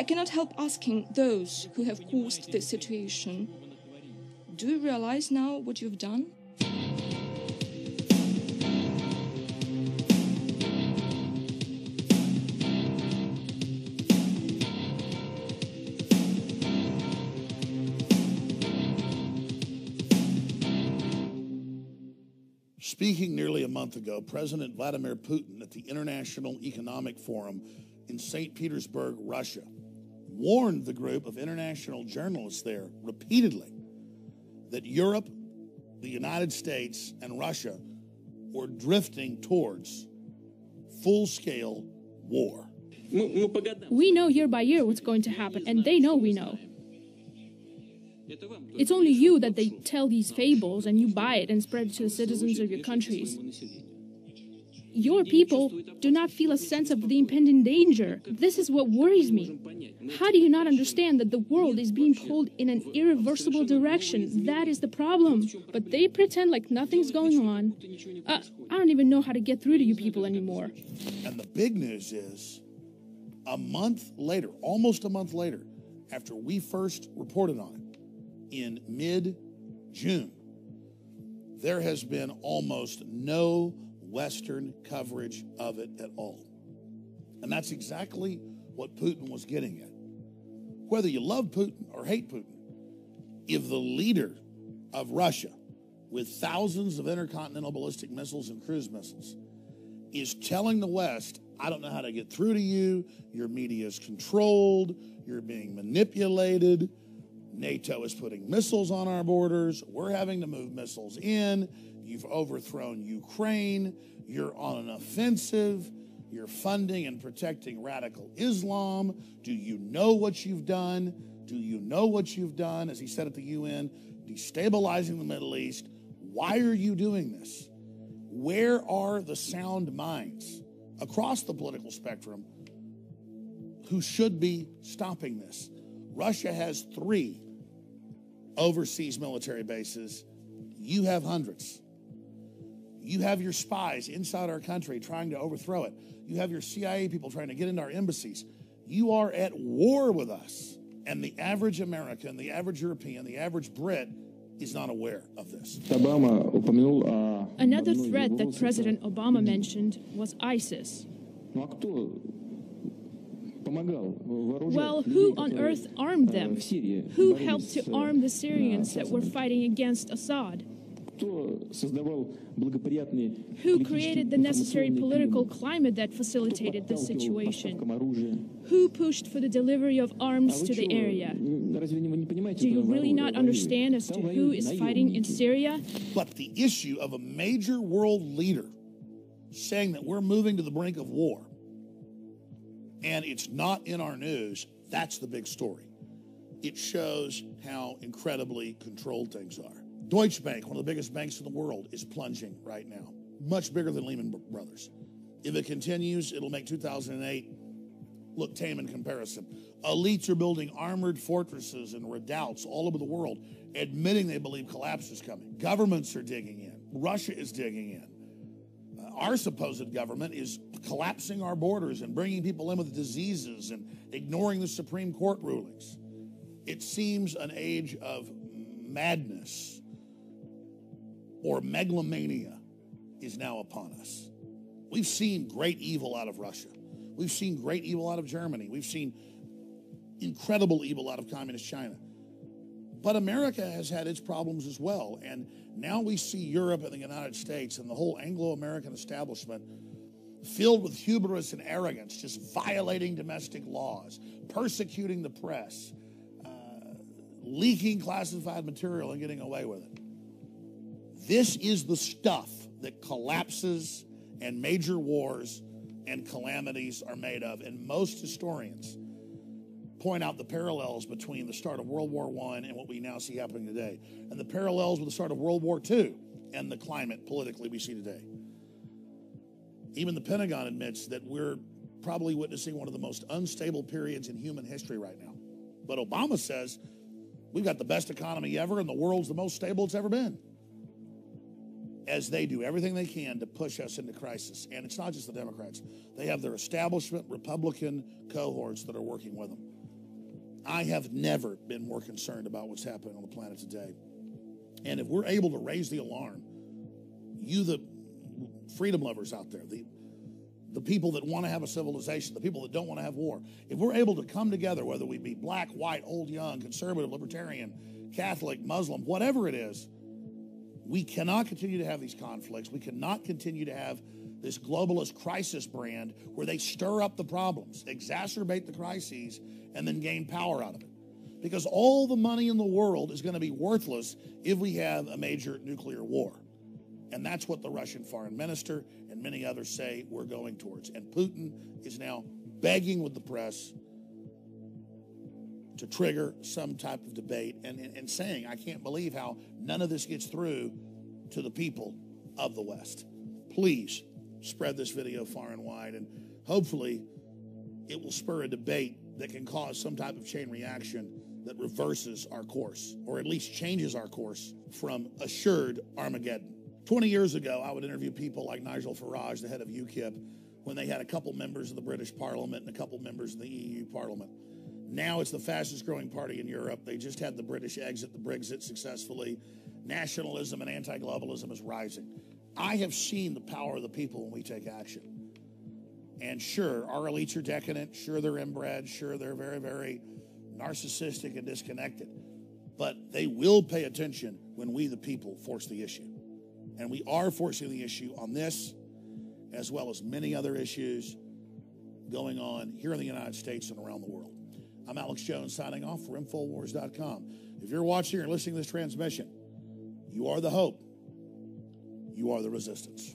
cannot help asking those who have caused this situation, do you realize now what you've done? Speaking nearly a month ago, President Vladimir Putin at the International Economic Forum in St. Petersburg, Russia, warned the group of international journalists there repeatedly that Europe, the United States, and Russia were drifting towards full-scale war. We know year by year what's going to happen, and they know we know. It's only you that they tell these fables and you buy it and spread it to the citizens of your countries. Your people do not feel a sense of the impending danger. This is what worries me. How do you not understand that the world is being pulled in an irreversible direction? That is the problem. But they pretend like nothing's going on. I don't even know how to get through to you people anymore. And the big news is, a month later, almost a month later, after we first reported on it, in mid-June, there has been almost no Western coverage of it at all. And that's exactly what Putin was getting at. Whether you love Putin or hate Putin, if the leader of Russia, with thousands of intercontinental ballistic missiles and cruise missiles, is telling the West, I don't know how to get through to you, your media is controlled, you're being manipulated, NATO is putting missiles on our borders, we're having to move missiles in, you've overthrown Ukraine, you're on an offensive, you're funding and protecting radical Islam, do you know what you've done? Do you know what you've done, as he said at the UN, destabilizing the Middle East? Why are you doing this? Where are the sound minds across the political spectrum who should be stopping this? Russia has 3 overseas military bases. You have hundreds. You have your spies inside our country trying to overthrow it. You have your CIA people trying to get into our embassies. You are at war with us. And the average American, the average European, the average Brit is not aware of this. Another threat that President Obama mentioned was ISIS. Well, who on earth armed them? Who helped to arm the Syrians that were fighting against Assad? Who created the necessary political climate that facilitated this situation? Who pushed for the delivery of arms to the area? Do you really not understand as to who is fighting in Syria? But the issue of a major world leader saying that we're moving to the brink of war, and it's not in our news, that's the big story. It shows how incredibly controlled things are. Deutsche Bank, one of the biggest banks in the world, is plunging right now. Much bigger than Lehman Brothers. If it continues, it'll make 2008 look tame in comparison. Elites are building armored fortresses and redoubts all over the world, admitting they believe collapse is coming. Governments are digging in. Russia is digging in. Our supposed government is collapsing our borders and bringing people in with diseases and ignoring the Supreme Court rulings. It seems an age of madness or megalomania is now upon us. We've seen great evil out of Russia. We've seen great evil out of Germany. We've seen incredible evil out of communist China. But America has had its problems as well. And now we see Europe and the United States and the whole Anglo-American establishment filled with hubris and arrogance, just violating domestic laws, persecuting the press, leaking classified material and getting away with it. This is the stuff that collapses and major wars and calamities are made of. And most historians point out the parallels between the start of World War I and what we now see happening today, and the parallels with the start of World War II and the climate politically we see today. Even the Pentagon admits that we're probably witnessing one of the most unstable periods in human history right now. But Obama says we've got the best economy ever and the world's the most stable it's ever been, as they do everything they can to push us into crisis. And it's not just the Democrats. They have their establishment Republican cohorts that are working with them. I have never been more concerned about what's happening on the planet today. And if we're able to raise the alarm, you, the freedom lovers out there, the people that want to have a civilization, the people that don't want to have war, if we're able to come together, whether we be black, white, old, young, conservative, libertarian, Catholic, Muslim, whatever it is, we cannot continue to have these conflicts. We cannot continue to have this globalist crisis brand where they stir up the problems, exacerbate the crises, and then gain power out of it. Because all the money in the world is going to be worthless if we have a major nuclear war. And that's what the Russian foreign minister and many others say we're going towards. And Putin is now begging with the press to trigger some type of debate and saying, I can't believe how none of this gets through to the people of the West. Please spread this video far and wide, and hopefully it will spur a debate that can cause some type of chain reaction that reverses our course, or at least changes our course from assured Armageddon. 20 years ago, I would interview people like Nigel Farage, the head of UKIP, when they had a couple members of the British Parliament and a couple members of the EU Parliament. Now it's the fastest growing party in Europe. They just had the British exit, the Brexit successfully. Nationalism and anti-globalism is rising. I have seen the power of the people when we take action. And sure, our elites are decadent. Sure, they're inbred. Sure, they're very, very narcissistic and disconnected. But they will pay attention when we, the people, force the issue. And we are forcing the issue on this, as well as many other issues going on here in the United States and around the world. I'm Alex Jones signing off for Infowars.com. If you're watching or listening to this transmission, you are the hope. You are the resistance.